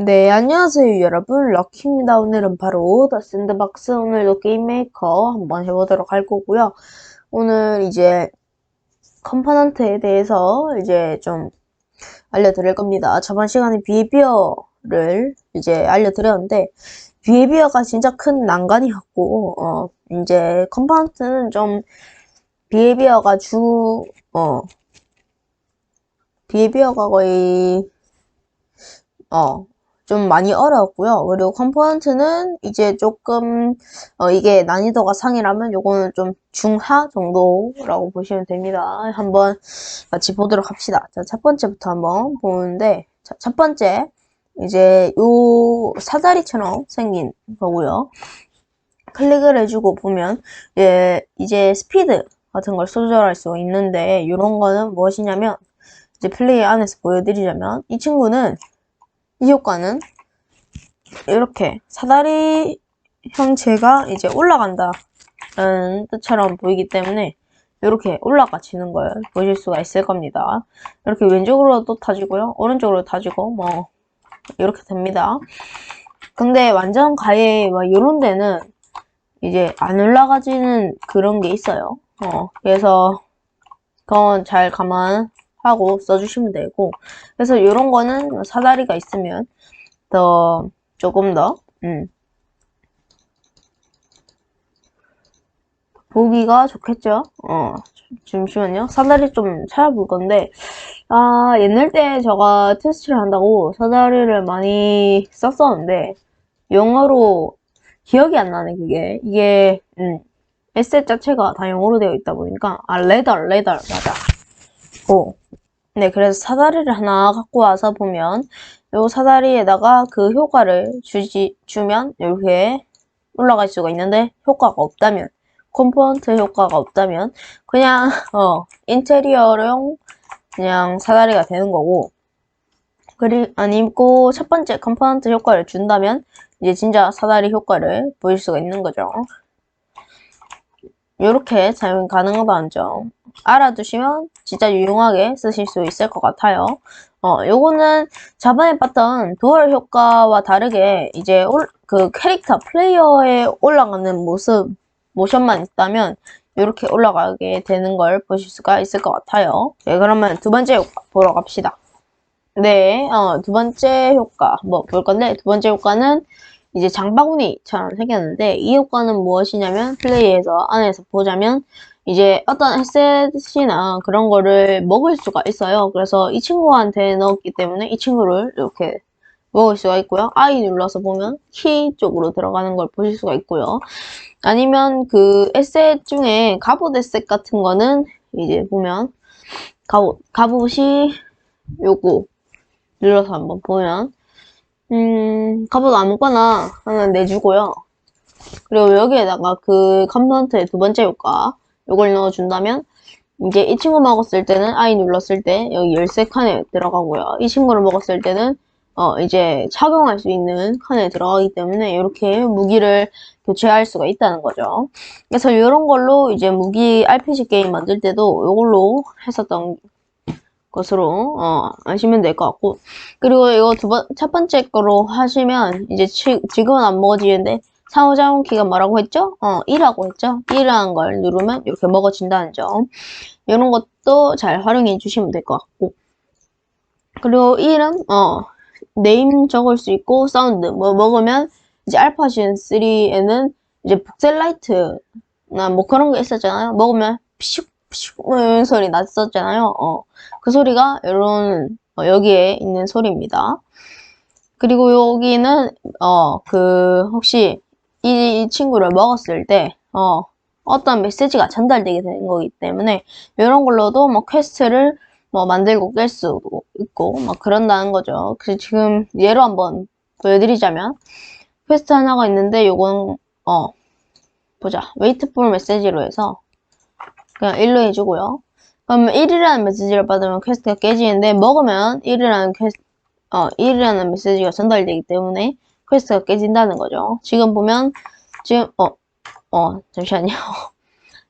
네, 안녕하세요, 여러분. 럭키입니다. 오늘은 바로 더 샌드박스 오늘도 게임 메이커 한번 해보도록 할 거고요. 오늘 이제 컴포넌트에 대해서 이제 좀 알려드릴 겁니다. 저번 시간에 비헤비어를 이제 알려드렸는데, 비헤비어가 진짜 큰 난관이었고, 이제 컴포넌트는 좀 비헤비어가 비헤비어가 거의, 어, 좀 많이 어려웠고요. 그리고 컴포넌트는 이제 조금 이게 난이도가 상이라면 요거는 좀 중하 정도라고 보시면 됩니다. 한번 같이 보도록 합시다. 자, 첫 번째부터 한번 보는데 자, 첫 번째 이제 요 사다리처럼 생긴 거고요. 클릭을 해주고 보면 이제 스피드 같은 걸 조절할 수 있는데 이런 거는 무엇이냐면 이제 플레이 안에서 보여드리자면 이 친구는 이 효과는 이렇게 사다리 형체가 이제 올라간다는 뜻처럼 보이기 때문에 이렇게 올라가지는 걸 보실 수가 있을 겁니다. 이렇게 왼쪽으로도 타지고요. 오른쪽으로 타지고 뭐 이렇게 됩니다. 근데 완전 가에 막 이런 데는 이제 안 올라가지는 그런 게 있어요. 그래서 그건 잘 감안하고 써주시면 되고 그래서 이런 거는 사다리가 있으면 더 조금 더 보기가 좋겠죠? 잠시만요. 사다리 좀 찾아볼 건데, 옛날 때 제가 테스트를 한다고 사다리를 많이 썼었는데, 영어로 기억이 안 나네, 그게. 에셋 자체가 다 영어로 되어 있다 보니까, 레더, 맞아. 네, 그래서 사다리를 하나 갖고 와서 보면, 요 사다리에다가 그 효과를 주면, 이렇게 올라갈 수가 있는데, 효과가 없다면, 컴포넌트 효과가 없다면, 그냥, 인테리어용 그냥 사다리가 되는 거고, 아니고, 첫 번째 컴포넌트 효과를 준다면, 이제 진짜 사다리 효과를 보일 수가 있는 거죠. 이렇게 사용 가능하다는 점 알아두시면 진짜 유용하게 쓰실 수 있을 것 같아요. 요거는 저번에 봤던 도어 효과와 다르게 이제 그 캐릭터 플레이어에 올라가는 모습 모션만 있다면 이렇게 올라가게 되는 걸 보실 수가 있을 것 같아요. 네, 그러면 두 번째 효과 보러 갑시다. 네, 두 번째 효과 뭐 볼 건데 두 번째 효과는 이제 장바구니처럼 생겼는데 이 효과는 무엇이냐면 플레이에서 안에서 보자면 이제 어떤 에셋이나 그런 거를 먹을 수가 있어요. 그래서 이 친구한테 넣었기 때문에 이 친구를 이렇게 먹을 수가 있고요. I 눌러서 보면 키 쪽으로 들어가는 걸 보실 수가 있고요. 아니면 그 에셋 중에 갑옷 에셋 같은 거는 이제 보면 갑옷이 요거 눌러서 한번 보면 갑옷 아무거나 하나 내주고요. 그리고 여기에다가 그 컴포넌트의 두 번째 효과 요걸 넣어준다면 이제 이 친구 먹었을 때는 I 눌렀을 때 여기 열쇠 칸에 들어가고요. 이 친구를 먹었을 때는 이제 착용할 수 있는 칸에 들어가기 때문에 이렇게 무기를 교체할 수가 있다는 거죠. 그래서 이런 걸로 이제 무기 RPG 게임 만들 때도 이걸로 했었던 것으로 아시면 될 것 같고 그리고 이거 첫 번째 거로 하시면 이제 지금은 안 먹어지는데 상호작용키가 뭐라고 했죠? 1라고 했죠? 1이라는 걸 누르면 이렇게 먹어진다는 점 이런 것도 잘 활용해 주시면 될 것 같고 그리고 이름 네임 적을 수 있고 사운드 뭐 먹으면 이제 알파신 3에는 이제 북셀라이트나 뭐 그런 게 있었잖아요. 먹으면 피슉 피슉 이런 소리 났었잖아요. 그 소리가 이런 여기에 있는 소리입니다. 그리고 여기는 그 혹시 이 친구를 먹었을 때 어떤 메시지가 전달되게 되는 거기 때문에 이런 걸로도 뭐 퀘스트를 뭐 만들고 깰 수도 있고 막 그런다는 거죠. 그래서 지금 예로 한번 보여드리자면 퀘스트 하나가 있는데 요건 보자 웨이트 폴 메시지로 해서 그냥 1로 해주고요. 그러면 1이라는 메시지를 받으면 퀘스트가 깨지는데 먹으면 1이라는 메시지가 전달되기 때문에 퀘스트가 깨진다는 거죠. 지금 보면 지금 잠시만요.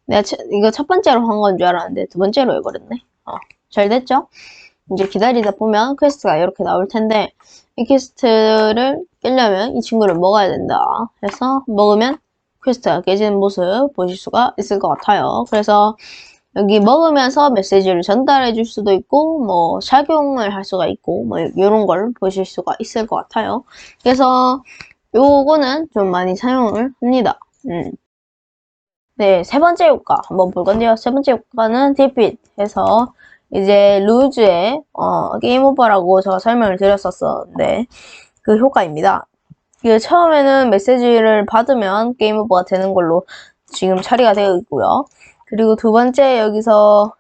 내가 이거 첫 번째로 한 건 줄 알았는데 두 번째로 해버렸네. 잘 됐죠? 이제 기다리다 보면 퀘스트가 이렇게 나올 텐데, 이 퀘스트를 깨려면 이 친구를 먹어야 된다. 그래서 먹으면 퀘스트가 깨지는 모습 보실 수가 있을 것 같아요. 그래서 여기 먹으면서 메시지를 전달해 줄 수도 있고, 뭐, 착용을 할 수가 있고, 뭐, 이런 걸 보실 수가 있을 것 같아요. 그래서 요거는 좀 많이 사용을 합니다. 네, 세 번째 효과 한번 볼 건데요. 세 번째 효과는 디핏 해서 이제 루즈의 게임 오버라고 제가 설명을 드렸었는데 그 효과입니다. 그 처음에는 메시지를 받으면 게임 오버가 되는 걸로 지금 처리가 되어 있고요. 그리고 두 번째 여기서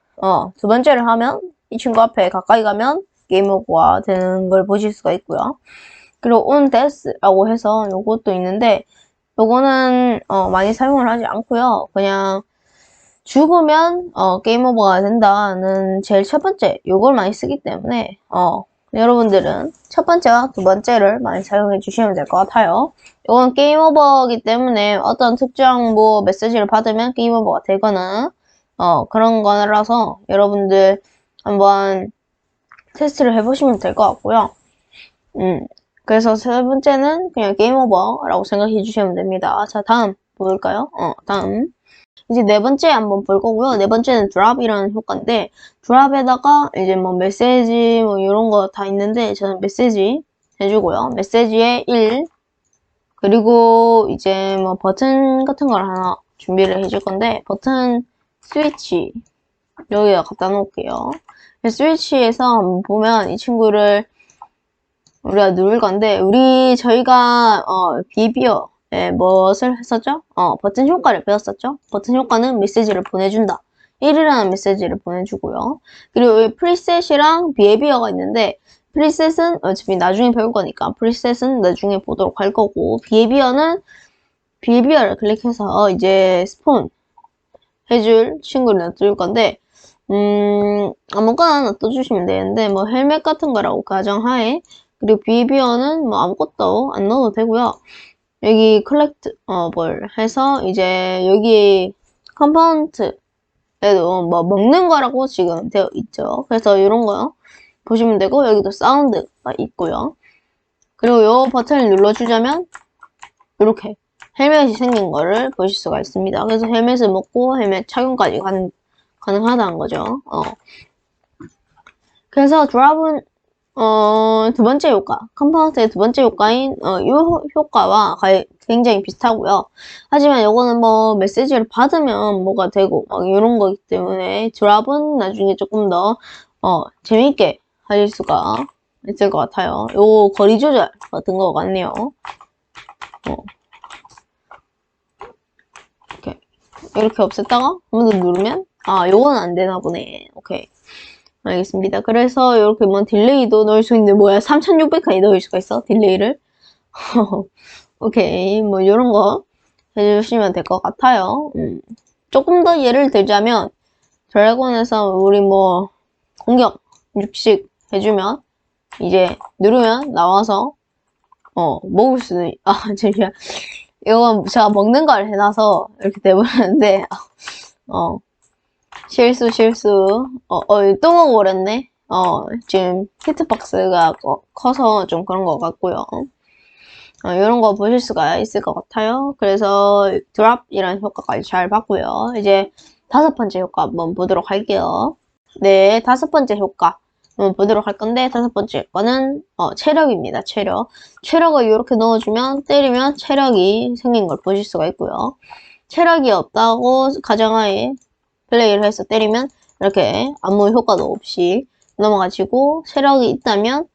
두 번째를 하면 이 친구 앞에 가까이 가면 게임 오버가 되는 걸 보실 수가 있고요. 그리고 on death라고 해서 요것도 있는데 요거는 많이 사용을 하지 않고요. 그냥 죽으면 게임 오버가 된다는 제일 첫 번째 요걸 많이 쓰기 때문에 여러분들은 첫 번째와 두 번째를 많이 사용해 주시면 될 것 같아요. 이건 게임 오버이기 때문에 어떤 특정 뭐 메시지를 받으면 게임 오버가 되거나 그런 거라서 여러분들 한번 테스트를 해보시면 될 것 같고요. 그래서 세 번째는 그냥 게임 오버라고 생각해 주시면 됩니다. 자, 다음 볼까요? 다음. 이제 네 번째 한번 볼 거고요. 네 번째는 드랍이라는 효과인데, 드랍에다가 이제 뭐 메시지 뭐 이런 거 다 있는데, 저는 메시지 해주고요. 메시지에 1, 그리고 이제 뭐 버튼 같은 걸 하나 준비를 해줄 건데, 버튼 스위치, 여기다 갖다 놓을게요. 스위치에서 한번 보면 이 친구를 우리가 누를 건데, 저희가 비비어 무엇을 했었죠? 버튼 효과를 배웠었죠? 버튼 효과는 메시지를 보내준다. 1이라는 메시지를 보내주고요. 그리고 여기 프리셋이랑 비헤비어가 있는데, 프리셋은 어차피 나중에 배울 거니까, 프리셋은 나중에 보도록 할 거고, 비헤비어를 클릭해서 이제 스폰 해줄 친구를 놔둘 건데, 아무거나 놔둬주시면 되는데, 뭐 헬멧 같은 거라고 가정하에, 그리고 비비어는 뭐 아무것도 안 넣어도 되고요. 여기 컬렉트볼 해서 이제 여기 컴포넌트에도 뭐 먹는 거라고 지금 되어 있죠. 그래서 이런 거 보시면 되고 여기도 사운드가 있고요. 그리고 이 버튼을 눌러주자면 이렇게 헬멧이 생긴 거를 보실 수가 있습니다. 그래서 헬멧을 먹고 헬멧 착용까지 가능하다는 거죠. 그래서 드랍은 두 번째 효과, 컴포넌트의 두 번째 효과인 이 효과와 굉장히 비슷하고요. 하지만 이거는 뭐 메시지를 받으면 뭐가 되고 막 이런 거기 때문에 드랍은 나중에 조금 더 재밌게 하실 수가 있을 것 같아요. 요 거리 조절 같은 거 같네요. 이렇게 없앴다가 한 번 더 누르면 요거는 안 되나 보네. 오케이. 알겠습니다. 그래서 이렇게 뭐 딜레이도 넣을 수 있는데 뭐야 3600까지 넣을 수가 있어? 딜레이를? 오케이. 뭐 이런 거 해주시면 될 것 같아요. 조금 더 예를 들자면 드래곤에서 우리 뭐 공격 6씩 해주면 이제 누르면 나와서 먹을 수는 잠시만 이건 제가 먹는 걸 해놔서 이렇게 돼버렸는데 실수. 또 먹어버렸네. 지금 히트박스가 커서 좀 그런 것 같고요. 이런 거 보실 수가 있을 것 같아요. 그래서 드랍이라는 효과까지 잘 봤고요. 이제 다섯 번째 효과 한번 보도록 할게요. 네, 다섯 번째 효과 한번 보도록 할 건데 다섯 번째 효과는 체력입니다. 체력을 이렇게 넣어주면 때리면 체력이 생긴 걸 보실 수가 있고요. 체력이 없다고 가정하에 플레이를 해서 때리면 이렇게 아무 효과도 없이 넘어가지고 체력이 있다면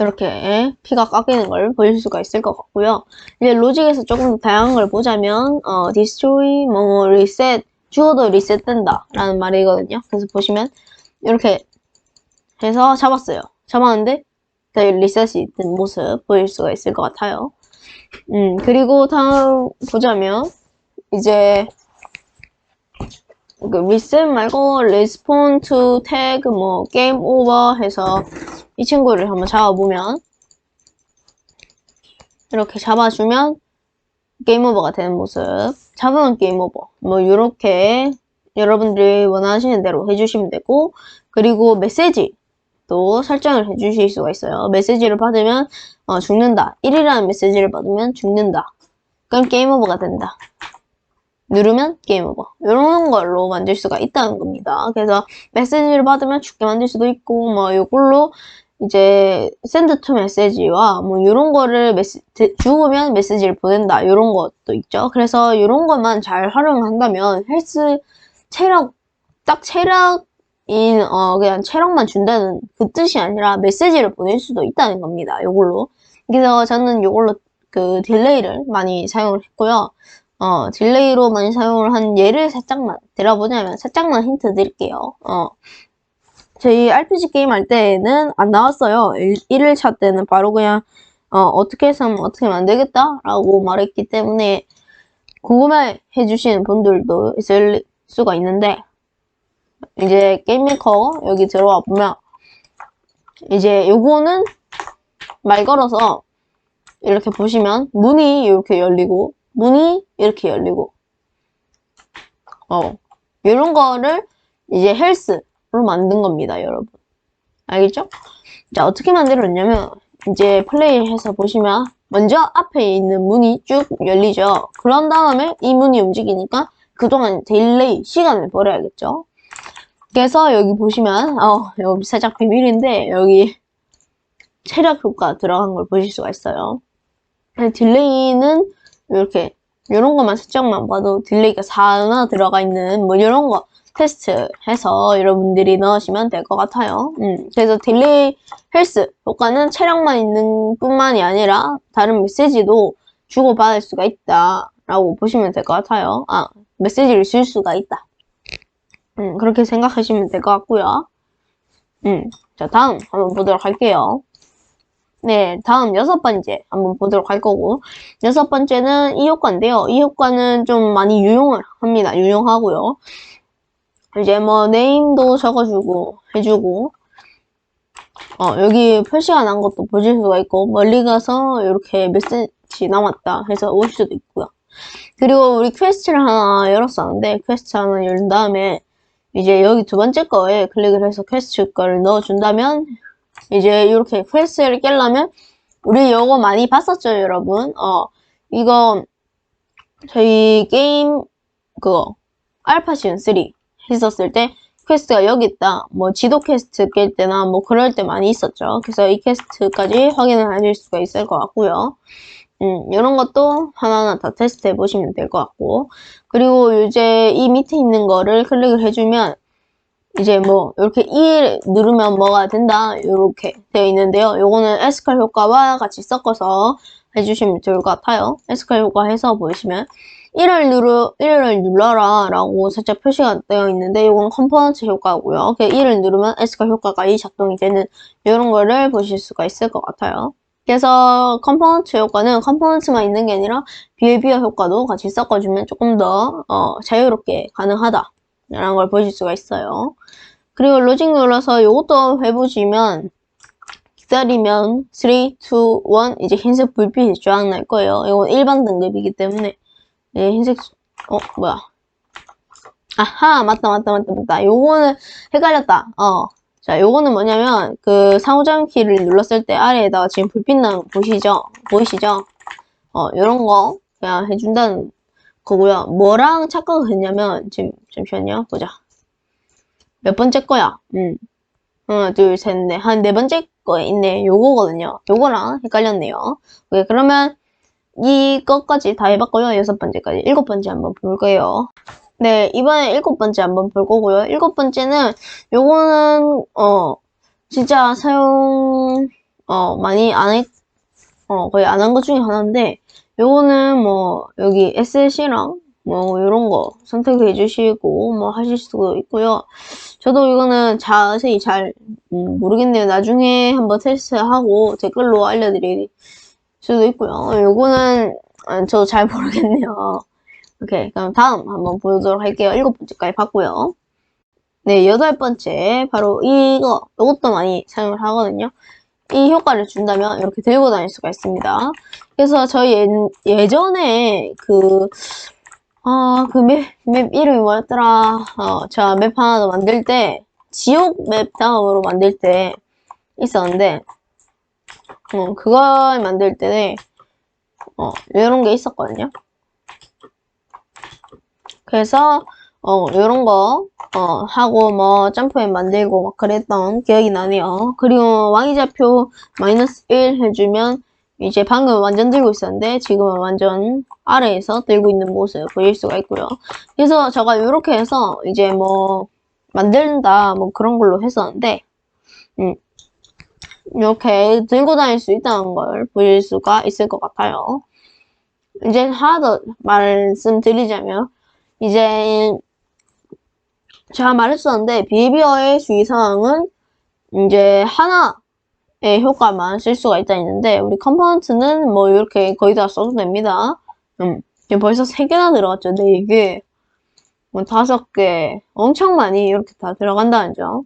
이렇게 피가 깎이는 걸 보실 수가 있을 것 같고요. 이제 로직에서 조금 더 다양한 걸 보자면 destroy, 뭐 reset, 죽어도 리셋된다 라는 말이거든요. 그래서 보시면 이렇게 해서 잡았는데 리셋이 된 모습 보일 수가 있을 것 같아요. 그리고 다음 보자면 이제 리셋 말고 respawn to tag 뭐 game over 해서 이 친구를 한번 잡아보면 이렇게 잡아주면 게임 오버가 되는 모습. 잡으면 게임 오버. 뭐 이렇게 여러분들이 원하시는 대로 해주시면 되고 그리고 메시지 또 설정을 해주실 수가 있어요. 메시지를 받으면 죽는다. 1이라는 메시지를 받으면 죽는다. 그럼 게임 오버가 된다. 누르면 게임 오버. 이런 걸로 만들 수가 있다는 겁니다. 그래서 메시지를 받으면 죽게 만들 수도 있고, 뭐, 이걸로 이제 샌드 투 메시지와 뭐, 이런 거를 죽으면 메시지를 보낸다. 이런 것도 있죠. 그래서 이런 것만 잘 활용한다면 헬스 체력, 딱 체력인, 그냥 체력만 준다는 그 뜻이 아니라 메시지를 보낼 수도 있다는 겁니다. 이걸로. 그래서 저는 이걸로 그 딜레이를 많이 사용을 했고요. 딜레이로 많이 사용을 한 예를 살짝만 들어보자면 살짝만 힌트 드릴게요. 저희 RPG 게임 할 때는 안 나왔어요. 1일차 때는 바로 그냥 어떻게 해서 어떻게 만들겠다 라고 말했기 때문에 궁금해 해주시는 분들도 있을 수가 있는데 이제 게임메이커 여기 들어와 보면 이제 요거는 말 걸어서 이렇게 보시면 문이 이렇게 열리고 문이 이렇게 열리고 이런 거를 이제 헬스로 만든 겁니다, 여러분. 알겠죠? 자, 어떻게 만들었냐면 이제 플레이해서 보시면 먼저 앞에 있는 문이 쭉 열리죠. 그런 다음에 이 문이 움직이니까 그동안 딜레이 시간을 벌어야겠죠. 그래서 여기 보시면 여기 살짝 비밀인데 여기 체력 효과 들어간 걸 보실 수가 있어요. 딜레이는 이렇게 이런 것만 살짝만 봐도 딜레이가 4나 들어가 있는 뭐 이런 거 테스트 해서 여러분들이 넣으시면 될 것 같아요. 그래서 딜레이 헬스 효과는 체력만 있는 뿐만이 아니라 다른 메시지도 주고받을 수가 있다 라고 보시면 될 것 같아요. 메시지를 줄 수가 있다. 그렇게 생각하시면 될 것 같고요. 자, 다음 한번 보도록 할게요. 네, 다음 6번째 한번 보도록 할 거고 6번째는 이 효과인데요. 이 효과는 좀 많이 유용을 합니다. 유용하고요. 이제 뭐 네임도 적어주고 해주고 여기 표시가 난 것도 보실 수가 있고 멀리 가서 이렇게 메시지 남았다 해서 올 수도 있고요. 그리고 우리 퀘스트를 하나 열었었는데 퀘스트 하나 열은 다음에 이제 여기 두 번째 거에 클릭을 해서 퀘스트 거를 넣어준다면 이제 이렇게 퀘스트를 깨려면 우리 요거 많이 봤었죠, 여러분? 이거 저희 게임 그거 알파 시즌 3 했었을 때 퀘스트가 여기 있다. 뭐 지도 퀘스트 깰 때나 뭐 그럴 때 많이 있었죠. 그래서 이 퀘스트까지 확인을 하실 수가 있을 것 같고요. 이런 것도 하나하나 다 테스트 해보시면 될 것 같고 그리고 이제 이 밑에 있는 거를 클릭을 해주면 이제 뭐 이렇게 2 누르면 뭐가 된다 이렇게 되어 있는데요. 요거는 에스컬 효과와 같이 섞어서 해주시면 좋을 것 같아요. 에스컬 효과 해서 보시면 1을 눌러라 라고 살짝 표시가 되어 있는데 이건 컴포넌트 효과고요. 1을 누르면 에스컬 효과가 작동이 되는 이런 거를 보실 수가 있을 것 같아요. 그래서 컴포넌트 효과는 컴포넌트만 있는 게 아니라 비헤비어 효과도 같이 섞어주면 조금 더 자유롭게 가능하다 라는 걸 보실 수가 있어요. 그리고 로직 눌러서 이것도 해보시면 기다리면 3, 2, 1 이제 흰색 불빛이 쫙 날 거예요. 이건 일반 등급이기 때문에 흰색 뭐야 아하 맞다 요거는 헷갈렸다. 자 요거는 뭐냐면 그 상호작용 키를 눌렀을 때 아래에다가 지금 불빛 나는 거 보이시죠? 요런 거 그냥 해준다는 거고요. 뭐랑 착각을 했냐면 지금 잠시만요 보자. 몇 번째 거야? 하나, 둘, 셋, 넷. 한 네 번째 거에 있네. 요거거든요. 요거랑 헷갈렸네요. 오케이, 그러면 이것까지 다 해봤고요. 6번째까지. 7번째 한번 볼 거예요. 네, 이번에 7번째 한번 볼 거고요. 7번째는 요거는 진짜 사용 많이 안 했, 거의 안 한 것 중에 하나인데 요거는 뭐 여기 SLC랑 뭐 이런 거 선택해 주시고 뭐 하실 수도 있고요. 저도 이거는 자세히 잘 모르겠네요. 나중에 한번 테스트하고 댓글로 알려드릴 수도 있고요. 요거는 저도 잘 모르겠네요. 오케이, 그럼 다음 한번 보도록 할게요. 7번째까지 봤고요. 네, 8번째 바로 이것도 많이 사용을 하거든요. 이 효과를 준다면 이렇게 들고 다닐 수가 있습니다. 그래서 저희 예전에 그 맵 이름이 뭐였더라? 제가 맵 하나 더 만들 때, 지옥 맵 다음으로 만들 때, 있었는데, 그걸 만들 때는, 이런 게 있었거든요. 그래서, 요런 거, 하고 뭐, 점프맨 만들고 막 그랬던 기억이 나네요. 그리고 왕이자표 -1 해주면, 이제 방금 완전 들고 있었는데, 지금은 완전 아래에서 들고 있는 모습 보일 수가 있고요. 그래서 제가 이렇게 해서, 이제 뭐, 만든다, 뭐 그런 걸로 했었는데, 이렇게 들고 다닐 수 있다는 걸 보일 수가 있을 것 같아요. 이제 하나 더 말씀드리자면, 이제 제가 말했었는데 비헤비어의 주의사항은 이제 하나의 효과만 쓸 수가 있다 했는데 우리 컴포넌트는 뭐 이렇게 거의 다 써도 됩니다. 지금 벌써 3개나 들어갔죠. 4개, 뭐 5개, 엄청 많이 이렇게 다 들어간다는 점.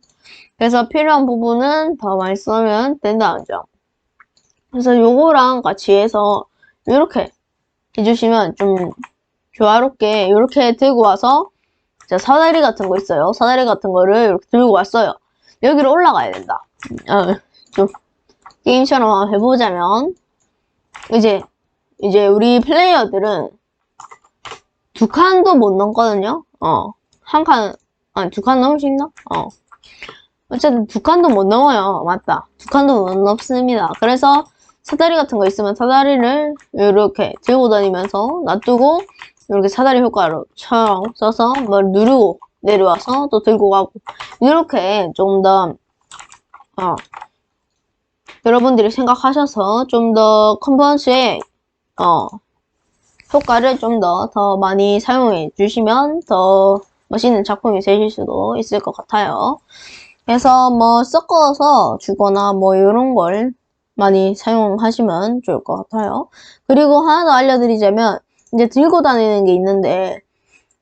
그래서 필요한 부분은 더 많이 쓰면 된다는 점. 그래서 요거랑 같이 해서 이렇게 해주시면 좀 조화롭게 이렇게 들고 와서 자, 사다리 같은 거 있어요. 사다리 같은 거를 이렇게 들고 왔어요. 여기로 올라가야 된다. 좀 게임처럼 한번 해보자면 이제 우리 플레이어들은 2칸도 못 넘거든요. 한 칸, 아니 2칸 넘을 수 있나? 어쨌든 2칸도 못 넘어요. 맞다. 2칸도 못 넘습니다. 그래서 사다리 같은 거 있으면 사다리를 이렇게 들고 다니면서 놔두고 이렇게 사다리 효과로처럼 써서 뭘 누르고 내려와서 또 들고 가고 이렇게 좀 더 여러분들이 생각하셔서 좀 더 컨버스의 효과를 좀 더 많이 사용해 주시면 더 멋있는 작품이 되실 수도 있을 것 같아요. 그래서 뭐 섞어서 주거나 뭐 이런 걸 많이 사용하시면 좋을 것 같아요. 그리고 하나 더 알려드리자면 이제 들고 다니는 게 있는데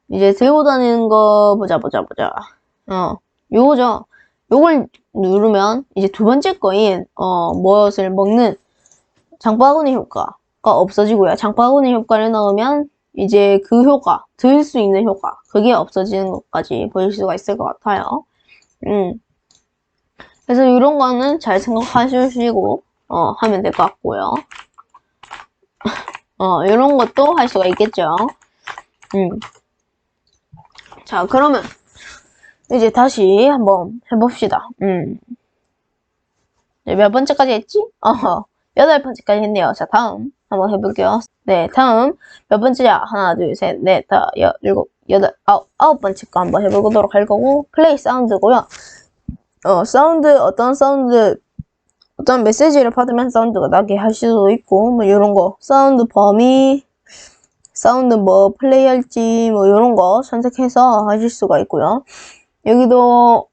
이제 들고 다니는 거 보자. 요거죠. 요걸 누르면 이제 두 번째 거인 무엇을 먹는 장바구니 효과가 없어지고요. 장바구니 효과를 넣으면 이제 그 효과, 들 수 있는 효과 그게 없어지는 것까지 보일 수가 있을 것 같아요. 그래서 이런 거는 잘 생각하시고 하면 될 것 같고요. 이런 것도 할 수가 있겠죠. 자, 그러면 이제 다시 한번 해봅시다. 몇 번째까지 했지? 8번째까지 했네요. 자, 다음 한번 해볼게요. 네, 다음 몇 번째야? 하나, 둘, 셋, 넷, 다, 일곱, 여덟, 아홉 번째 거 한번 해보도록 할 거고 플레이 사운드고요. 사운드, 어떤 메시지를 받으면 사운드가 나게 할 수도 있고, 뭐, 요런 거. 사운드 범위, 사운드 뭐, 플레이할지, 뭐, 요런 거 선택해서 하실 수가 있고요. 여기도,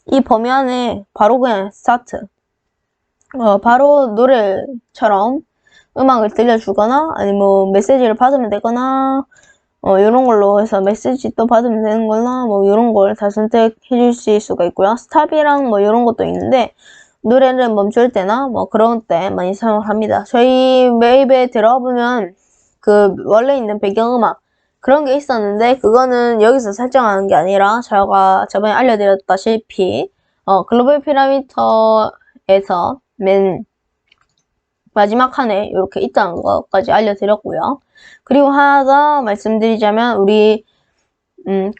이 범위 안에 바로 그냥 스타트. 바로 노래처럼 음악을 들려주거나, 아니면 뭐 메시지를 받으면 되거나, 요런 걸로 해서 메시지 또 받으면 되는 거나, 뭐, 요런 걸 다 선택해 주실 수가 있고요. 스탑이랑 뭐, 요런 것도 있는데, 노래를 멈출 때나 뭐 그런 때 많이 사용을 합니다. 저희 웨이브에 들어가 보면 그 원래 있는 배경음악 그런 게 있었는데 그거는 여기서 설정하는 게 아니라 제가 저번에 알려드렸다시피 글로벌 피라미터에서 맨 마지막 칸에 이렇게 있다는 것까지 알려드렸고요. 그리고 하나 더 말씀드리자면 우리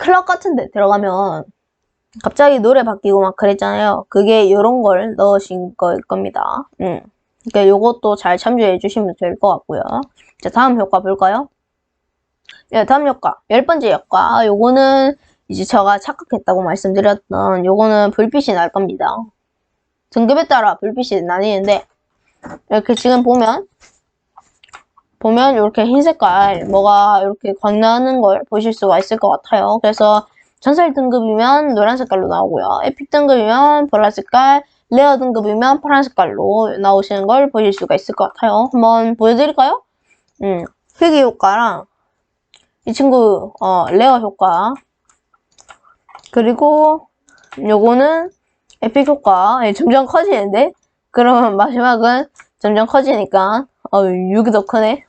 클럽 같은 데 들어가면 갑자기 노래 바뀌고 막 그랬잖아요. 그게 요런 걸 넣으신 거일 겁니다. 그러니까 요것도 잘 참조해 주시면 될 것 같고요. 자, 다음 효과 볼까요? 네, 다음 효과. 10번째 효과. 요거는 이제 제가 착각했다고 말씀드렸던 요거는 불빛이 날 겁니다. 등급에 따라 불빛이 나뉘는데 이렇게 지금 보면 이렇게 흰 색깔 뭐가 이렇게 광나는 걸 보실 수가 있을 것 같아요. 그래서 전설 등급이면 노란 색깔로 나오고요. 에픽 등급이면 보라 색깔, 레어 등급이면 파란 색깔로 나오시는 걸 보실 수가 있을 것 같아요. 한번 보여드릴까요? 희귀 효과랑 이 친구 레어 효과 그리고 요거는 에픽 효과 점점 커지는데 그러면 마지막은 점점 커지니까 6이 더 크네.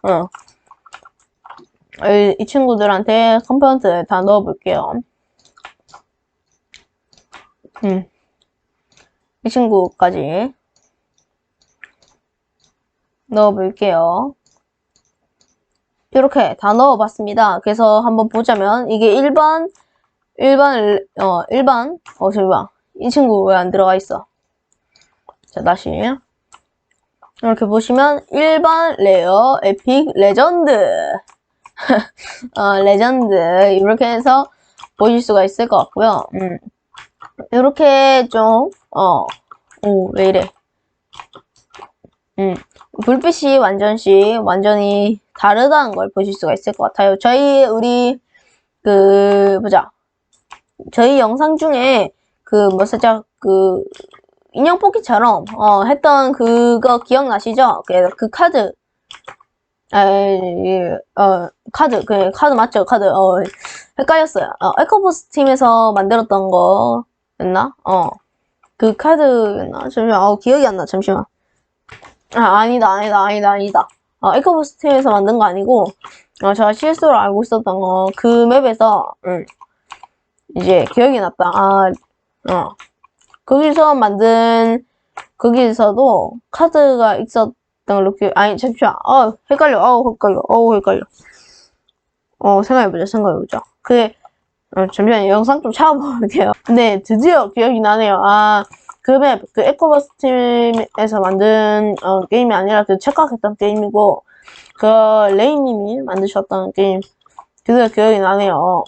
이 친구들한테 컴포넌트 다 넣어볼게요. 이 친구까지 넣어볼게요. 이렇게 다 넣어봤습니다. 그래서 한번 보자면 이게 잠시만. 이 친구 왜 안 들어가 있어? 자, 다시. 이렇게 보시면 일반, 레어, 에픽, 레전드. 레전드. 이렇게 해서 보실 수가 있을 것 같고요. 이렇게 좀, 왜 이래. 불빛이 완전히 다르다는 걸 보실 수가 있을 것 같아요. 저희 영상 중에 살짝 인형 뽑기처럼 했던 그거 기억나시죠? 그 카드 카드 맞죠? 카드 헷갈렸어요. 에코버스 팀에서 만들었던 거였나? 그 카드였나? 잠시만 기억이 안 나. 잠시만. 아니다. 에코버스 팀에서 만든 거 아니고 제가 실수로 알고 있었던 거 그 맵에서 이제 기억이 났다. 거기서도 카드가 있었던 걸로 아니, 잠시만. 헷갈려. 생각해보자. 잠시만요. 영상 좀 찾아볼게요. 네, 드디어 기억이 나네요. 그 맵, 에코버스 팀에서 만든, 게임이 아니라 착각했던 게임이고, 레이님이 만드셨던 게임, 드디어 기억이 나네요.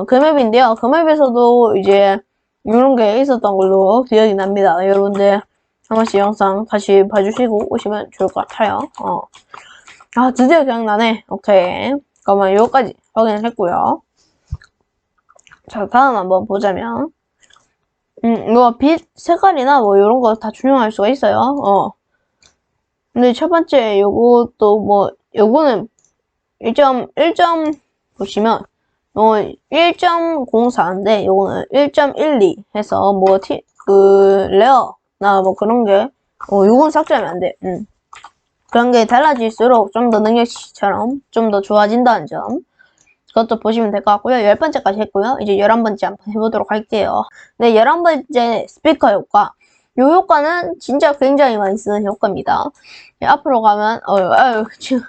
그 맵인데요. 그 맵에서도 이제 이런 게 있었던 걸로 기억이 납니다. 여러분들 한 번씩 영상 다시 봐주시고 오시면 좋을 것 같아요. 드디어 기억나네. 오케이. 그러면 여기까지 확인을 했고요. 자, 다음 한번 보자면 빛 색깔이나 이런 거 다 조정할 수가 있어요. 근데 첫 번째 요거는 1점 보시면 1.04인데 요거는 1.12 해서 레어나 그런 게 요건 삭제하면 안 돼. 그런 게 달라질수록 좀 더 능력치처럼 좀 더 좋아진다는 점, 그것도 보시면 될 것 같고요. 10번째까지 했고요. 이제 11번째 한번 해보도록 할게요. 네, 11번째 스피커 효과. 요 효과는 진짜 굉장히 많이 쓰는 효과입니다. 앞으로 가면 지금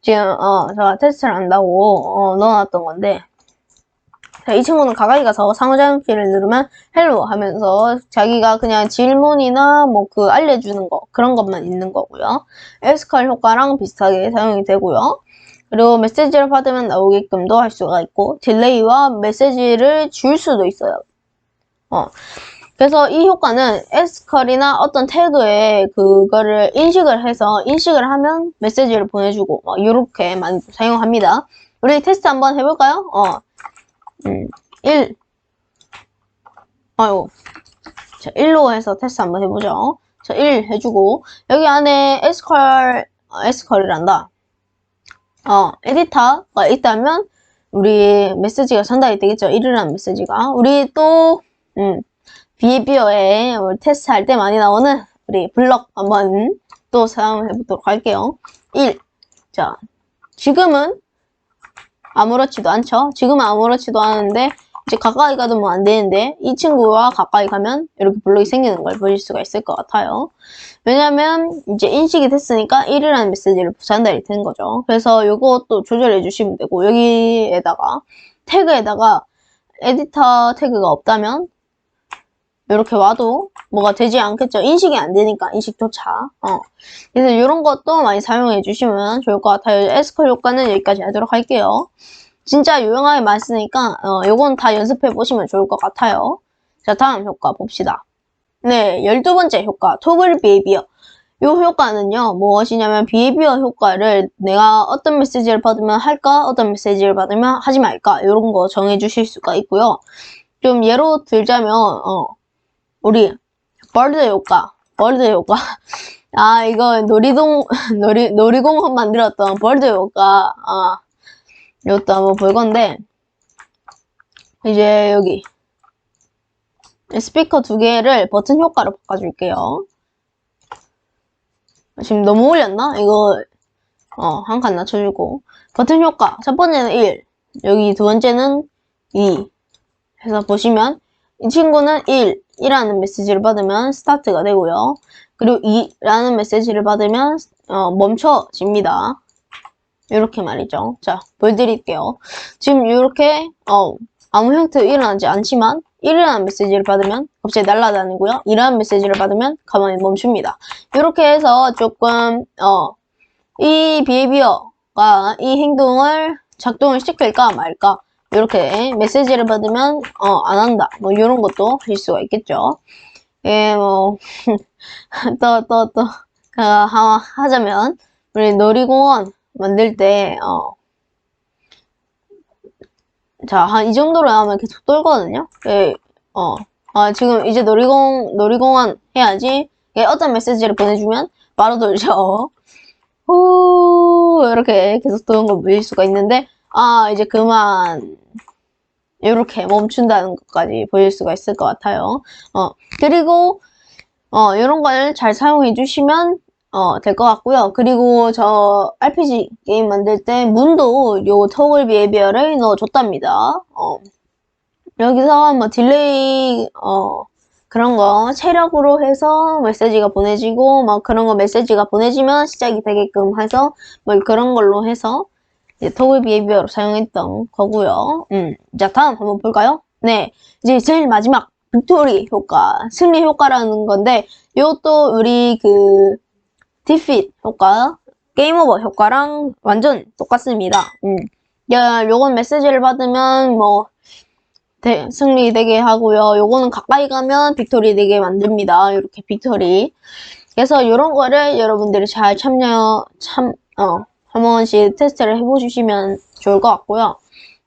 제가 테스트를 한다고 넣어놨던 건데, 자, 이 친구는 가까이 가서 상호작용 키를 누르면 헬로 하면서 자기가 그냥 질문이나 알려주는 거, 그런 것만 있는 거고요. 에스컬 효과랑 비슷하게 사용이 되고요. 그리고 메시지를 받으면 나오게끔도 할 수가 있고, 딜레이와 메시지를 줄 수도 있어요. 그래서 이 효과는 에스컬이나 어떤 태그에 그거를 인식을 하면 메시지를 보내주고, 이렇게 많이 사용합니다. 우리 테스트 한번 해볼까요? 1로 해서 테스트 한번 해보죠. 자, 1 해주고, 여기 안에 에스컬이란다. 에디터가 있다면, 우리 메시지가 전달이 되겠죠. 1이라는 메시지가. 우리 또, 비헤비어에 테스트 할 때 많이 나오는 우리 블럭 한번 또 사용해 보도록 할게요. 1. 자, 지금은 아무렇지도 않죠. 지금은 아무렇지도 않은데 이제 가까이 가도 안 되는데 이 친구와 가까이 가면 이렇게 블럭이 생기는 걸 보실 수가 있을 것 같아요. 왜냐면 이제 인식이 됐으니까 1이라는 메시지를 전달이 되는 거죠. 그래서 요것도 조절해 주시면 되고, 여기에다가 태그에다가 에디터 태그가 없다면 이렇게 와도 뭐가 되지 않겠죠. 인식이 안 되니까, 인식조차. 그래서 이런 것도 많이 사용해 주시면 좋을 것 같아요. 에스컬 효과는 여기까지 하도록 할게요. 진짜 유용하게 많이 쓰니까 요건 다 연습해 보시면 좋을 것 같아요. 자, 다음 효과 봅시다. 네, 12번째 효과, 토글 비헤비어. 이 효과는요, 무엇이냐면 비헤비어 효과를 내가 어떤 메시지를 받으면 할까, 어떤 메시지를 받으면 하지 말까, 이런 거 정해 주실 수가 있고요. 좀 예로 들자면 우리 벌드 효과. 이거 놀이공원 만들었던 벌드 효과. 이것도 한번 볼 건데, 이제 여기 스피커 2개를 버튼 효과로 바꿔줄게요. 지금 너무 올렸나? 이거 한 칸 낮춰주고, 버튼 효과 첫 번째는 1, 여기 두 번째는 2 해서 보시면 이 친구는 1, 1라는 메시지를 받으면 스타트가 되고요. 그리고 2라는 메시지를 받으면 멈춰집니다. 이렇게 말이죠. 자, 보여드릴게요. 지금 이렇게 아무 형태로 일어나지 않지만 1이라는 메시지를 받으면 갑자기 날아다니고요. 2라는 메시지를 받으면 가만히 멈춥니다. 이렇게 해서 조금 이 비헤비어가 이 행동을 작동을 시킬까 말까 이렇게 메시지를 받으면 안 한다 뭐 이런 것도 하실 수가 있겠죠. 예, 뭐 또 하자면 우리 놀이공원 만들 때 자, 한 이 정도로 하면 계속 돌거든요. 예, 지금 이제 놀이공원 해야지. 예, 어떤 메시지를 보내주면 바로 돌죠. 후, 이렇게 계속 도는 걸 보일 수가 있는데, 이제 그만, 이렇게 멈춘다는 것까지 보일 수가 있을 것 같아요. 그리고, 이런 걸 잘 사용해 주시면, 될 것 같고요. 그리고 저 RPG 게임 만들 때 문도 요 토글 비헤비어를 넣어줬답니다. 여기서 뭐 딜레이, 그런 거 체력으로 해서 메시지가 보내지고 막 그런 거 메시지가 보내지면 시작이 되게끔 해서 뭐 그런 걸로 해서 이제 토글 비헤비어로 사용했던 거고요. 자, 다음 한번 볼까요? 네, 이제 제일 마지막 빅토리 효과, 승리 효과라는 건데 이것도 우리 그 디핏 효과, 게임 오버 효과랑 완전 똑같습니다. 요건 메시지를 받으면 뭐 승리 되게 하고요. 요거는 가까이 가면 빅토리 되게 만듭니다. 이렇게 빅토리. 그래서 이런 거를 여러분들이 잘 한 번씩 테스트를 해보시면 좋을 것 같고요.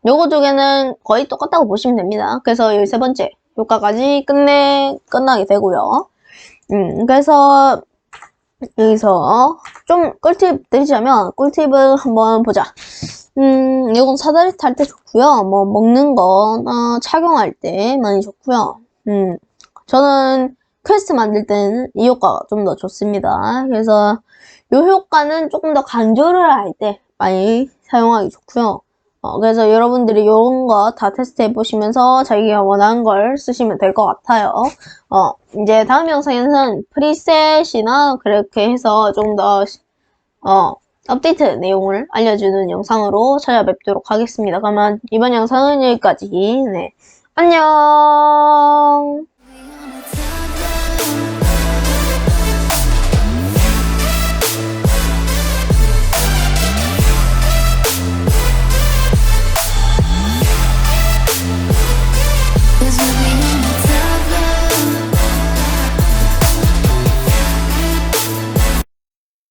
요거 두 개는 거의 똑같다고 보시면 됩니다. 그래서 이 세 번째 효과까지 끝나게 되고요. 그래서 여기서 좀 꿀팁 드리자면 꿀팁을 한번 보자. 이건 사다리 탈 때 좋고요. 뭐 먹는 거나 착용할 때 많이 좋고요. 저는 퀘스트 만들 때는 이 효과가 좀 더 좋습니다. 그래서 이 효과는 조금 더 강조를 할 때 많이 사용하기 좋고요. 그래서 여러분들이 이런 거 다 테스트 해보시면서 자기가 원하는 걸 쓰시면 될 것 같아요. 이제 다음 영상에서는 프리셋이나 그렇게 해서 좀 더, 업데이트 내용을 알려주는 영상으로 찾아뵙도록 하겠습니다. 그러면 이번 영상은 여기까지. 네. 안녕!